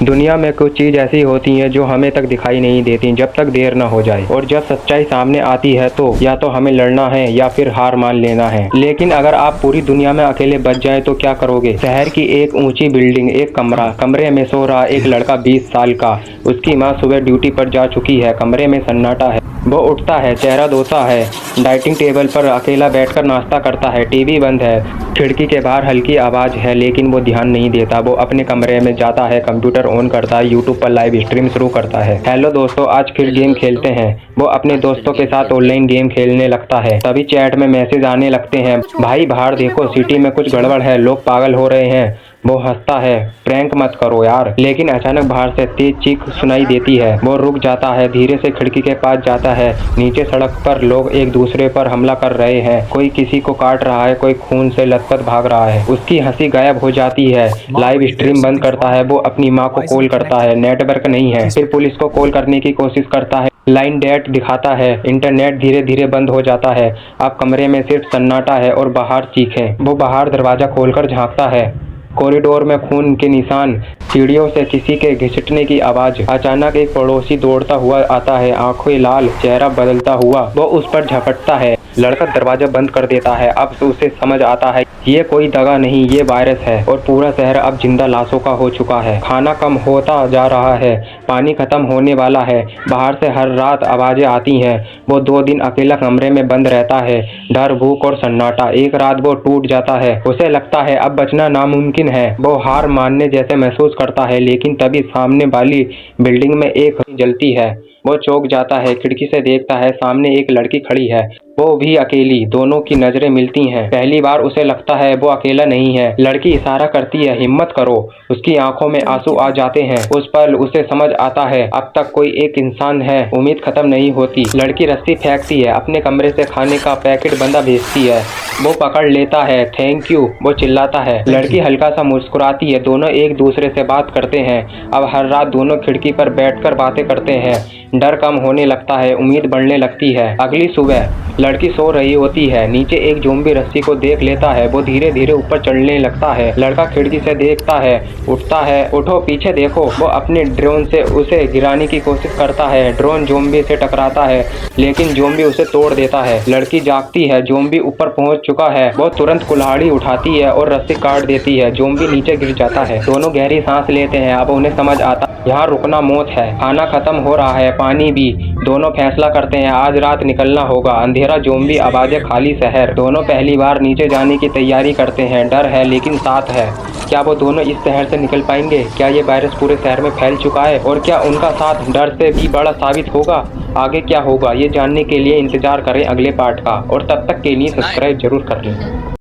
दुनिया में कुछ चीज़ ऐसी होती हैं जो हमें तक दिखाई नहीं देती जब तक देर ना हो जाए, और जब सच्चाई सामने आती है तो या तो हमें लड़ना है या फिर हार मान लेना है। लेकिन अगर आप पूरी दुनिया में अकेले बच जाए तो क्या करोगे? शहर की एक ऊंची बिल्डिंग, एक कमरे में सो रहा एक लड़का 20 साल का। उसकी माँ सुबह ड्यूटी पर जा चुकी है। कमरे में सन्नाटा है। वो उठता है, चेहरा धोता है, डाइनिंग टेबल पर अकेला बैठकर नाश्ता करता है। टीवी बंद है। खिड़की के बाहर हल्की आवाज़ है लेकिन वो ध्यान नहीं देता। वो अपने कमरे में जाता है, कंप्यूटर ऑन करता है, यूट्यूब पर लाइव स्ट्रीम शुरू करता है। हेलो दोस्तों, आज फिर गेम खेलते हैं। वो अपने दोस्तों के साथ ऑनलाइन गेम खेलने लगता है। तभी चैट में मैसेज आने लगते हैं, भाई बाहर देखो, सिटी में कुछ गड़बड़ है, लोग पागल हो रहे हैं। वो हंसता है, प्रैंक मत करो यार। लेकिन अचानक बाहर से तेज चीख सुनाई देती है। वो रुक जाता है, धीरे से खिड़की के पास जाता है। नीचे सड़क पर लोग एक दूसरे पर हमला कर रहे हैं। कोई किसी को काट रहा है, कोई खून से लथपथ भाग रहा है। उसकी हंसी गायब हो जाती है। लाइव स्ट्रीम बंद करता है। वो अपनी माँ को कॉल करता है, नेटवर्क नहीं है। फिर पुलिस को कॉल करने की कोशिश करता है, लाइन डेड दिखाता है। इंटरनेट धीरे धीरे बंद हो जाता है। अब कमरे में सिर्फ सन्नाटा है और बाहर चीखें। वो बाहर दरवाजा खोलकर झांकता है। कॉरिडोर में खून के निशान, सीढ़ियों से किसी के घिसटने की आवाज। अचानक एक पड़ोसी दौड़ता हुआ आता है, आंखें लाल, चेहरा बदलता हुआ। वो उस पर झपटता है। लड़का दरवाजा बंद कर देता है। अब उसे समझ आता है ये कोई दगा नहीं, ये वायरस है, और पूरा शहर अब जिंदा लाशों का हो चुका है। खाना कम होता जा रहा है, पानी खत्म होने वाला है। बाहर से हर रात आवाजें आती हैं। वो 2 दिन अकेला कमरे में बंद रहता है। डर, भूख और सन्नाटा। एक रात वो टूट जाता है। उसे लगता है अब बचना नामुमकिन है। वो हार मानने जैसे महसूस करता है, लेकिन तभी सामने वाली बिल्डिंग में एक जलती है। वो चौंक जाता है, खिड़की से देखता है, सामने एक लड़की खड़ी है, वो भी अकेली। दोनों की नजरें मिलती हैं। पहली बार उसे लगता है वो अकेला नहीं है। लड़की इशारा करती है, हिम्मत करो। उसकी आंखों में आंसू आ जाते हैं। उस पल उसे समझ आता है अब तक कोई एक इंसान है, उम्मीद खत्म नहीं होती। लड़की रस्सी फेंकती है, अपने कमरे से खाने का पैकेट बंदा भेजती है। वो पकड़ लेता है, थैंक यू, वो चिल्लाता है। लड़की हल्का सा मुस्कुराती है। दोनों एक दूसरे से बात करते हैं। अब हर रात दोनों खिड़की पर बैठकर बातें करते हैं। डर कम होने लगता है, उम्मीद बढ़ने लगती है। अगली सुबह लड़की सो रही होती है। नीचे एक ज़ॉम्बी रस्सी को देख लेता है। वो धीरे धीरे ऊपर चढ़ने लगता है। लड़का खिड़की से देखता है, उठता है, उठो पीछे देखो। वो अपने ड्रोन से उसे गिराने की कोशिश करता है। ड्रोन ज़ॉम्बी से टकराता है, लेकिन ज़ॉम्बी उसे तोड़ देता है। लड़की जागती है, ज़ॉम्बी ऊपर पहुंच चुका है। वो तुरंत कुल्हाड़ी उठाती है और रस्सी काट देती है। ज़ॉम्बी नीचे गिर जाता है। दोनों गहरी सांस लेते हैं। अब उन्हें समझ आता यहाँ रुकना मौत है। खाना खत्म हो रहा है, पानी भी। दोनों फैसला करते हैं आज रात निकलना होगा। अंधेरा, ज़ॉम्बी आवाजें, खाली शहर। दोनों पहली बार नीचे जाने की तैयारी करते हैं। डर है लेकिन साथ है। क्या वो दोनों इस शहर से निकल पाएंगे? क्या ये वायरस पूरे शहर में फैल चुका है? और क्या उनका साथ डर से भी बड़ा साबित होगा? आगे क्या होगा ये जानने के लिए इंतजार करें अगले पार्ट का, और तब तक के लिए सब्सक्राइब जरूर कर लें।